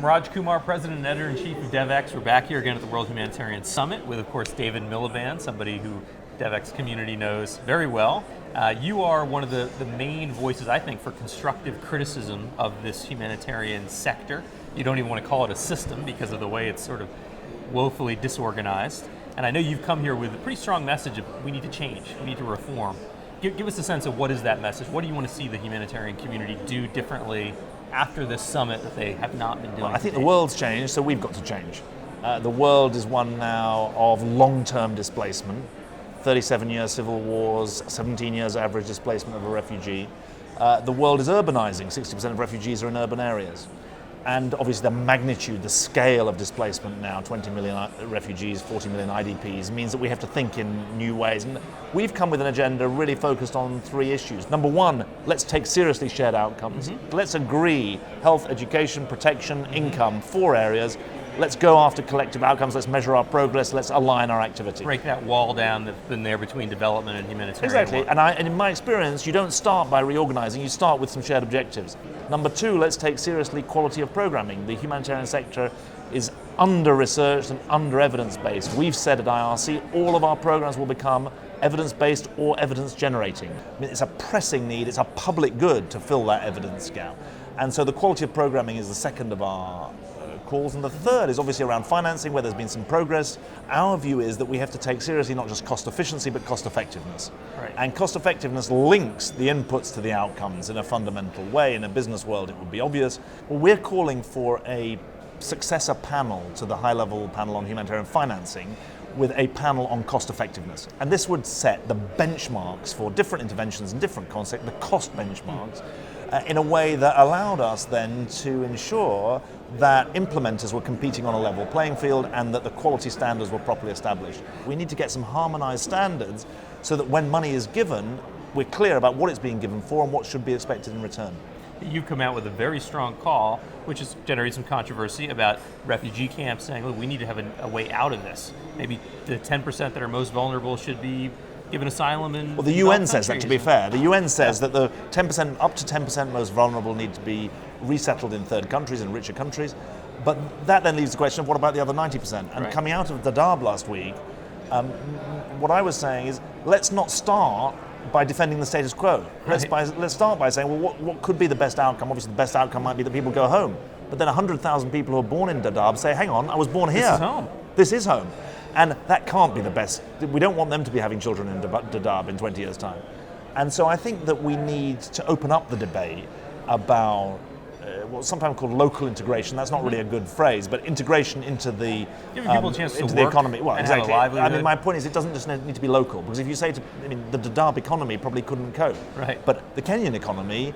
I'm Raj Kumar, President and Editor-in-Chief of Devex. We're back here again at the World Humanitarian Summit with, of course, David Miliband, somebody who Devex community knows very well. You are one of the main voices, I think, for constructive criticism of this humanitarian sector. You don't even want to call it a system because of the way it's sort of woefully disorganized. And I know you've come here with a pretty strong message of we need to change, we need to reform. Give us a sense of what is that message? What do you want to see the humanitarian community do differently after this summit that they have not been doing? Well, I think the world's changed, so we've got to change. The world is one now of long-term displacement, 37-year civil wars, 17 years average displacement of a refugee. The world is urbanizing, 60% of refugees are in urban areas. And obviously the magnitude, the scale of displacement now, 20 million refugees, 40 million IDPs, means that we have to think in new ways. And we've come with an agenda really focused on three issues. Number one, let's take seriously shared outcomes. Let's agree health, education, protection, income, 4 areas. Let's go after collective outcomes, let's measure our progress, let's align our activity. Break that wall down that's been there between development and humanitarian Exactly, work. and in my experience, you don't start by reorganizing, you start with some shared objectives. Number two, let's take seriously quality of programming. The humanitarian sector is under-researched and under-evidence-based. We've said at IRC, all of our programs will become evidence-based or evidence-generating. I mean, it's a pressing need, it's a public good to fill that evidence gap. And so the quality of programming is the second of our calls, and the third is obviously around financing, where there's been some progress. Our view is that we have to take seriously not just cost efficiency, but cost effectiveness. Right. And cost effectiveness links the inputs to the outcomes in a fundamental way. In a business world, it would be obvious. Well, we're calling for a successor panel to the high-level panel on humanitarian financing, with a panel on cost effectiveness. And this would set the benchmarks for different interventions and different concepts, the cost benchmarks, in a way that allowed us then to ensure that implementers were competing on a level playing field and that the quality standards were properly established. We need to get some harmonized standards so that when money is given, we're clear about what it's being given for and what should be expected in return. You've come out with a very strong call, which has generated some controversy about refugee camps saying, look, we need to have a way out of this. Maybe the 10% that are most vulnerable should be given asylum in Well, the UN says that, to be fair. The UN says that the 10%, up to 10% most vulnerable need to be resettled in third countries and richer countries. But that then leaves the question of what about the other 90%? And coming out of the Dadaab last week, what I was saying is, let's not start by defending the status quo. Let's start by saying, well, what could be the best outcome? Obviously, the best outcome might be that people go home. But then 100,000 people who are born in Dadaab say, hang on, I was born here. This is home. This is home. And that can't be the best. We don't want them to be having children in Dadaab in 20 years' time. And so I think that we need to open up the debate about what's sometimes called local integration. That's not really a good phrase, but integration into the giving people a chance into to the work economy. Well, and have a exactly. livelihood. I mean, my point is, it doesn't just need to be local, because if you say the Dadaab economy probably couldn't cope, but the Kenyan economy,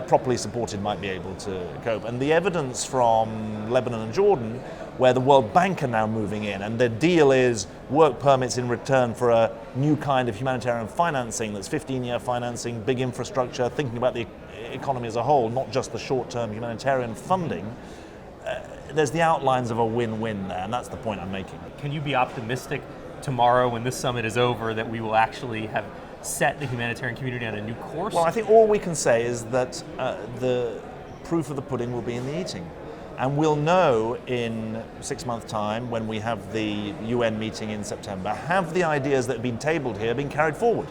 properly supported, might be able to cope. And the evidence from Lebanon and Jordan, where the World Bank are now moving in, and the deal is work permits in return for a new kind of humanitarian financing that's 15-year financing, big infrastructure, thinking about the economy as a whole, not just the short-term humanitarian funding. There's the outlines of a win-win there, and that's the point I'm making. Can you be optimistic tomorrow when this summit is over that we will actually have set the humanitarian community on a new course? Well, I think all we can say is that the proof of the pudding will be in the eating. And we'll know in 6 months' time, when we have the UN meeting in September, have the ideas that have been tabled here been carried forward?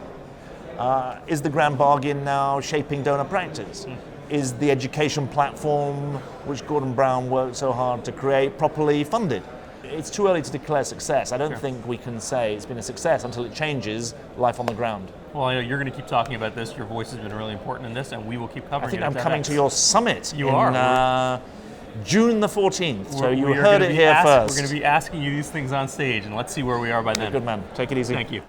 Is the grand bargain now shaping donor practice? Is the education platform, which Gordon Brown worked so hard to create, properly funded? It's too early to declare success. I don't think we can say it's been a success until it changes life on the ground. Well, I know you're going to keep talking about this. Your voice has been really important in this, and we will keep covering it. I think I'm coming to your summit June the 14th, so you heard it here first. We're going to be asking you these things on stage, and let's see where we are by then. Good man. Take it easy. Thank you.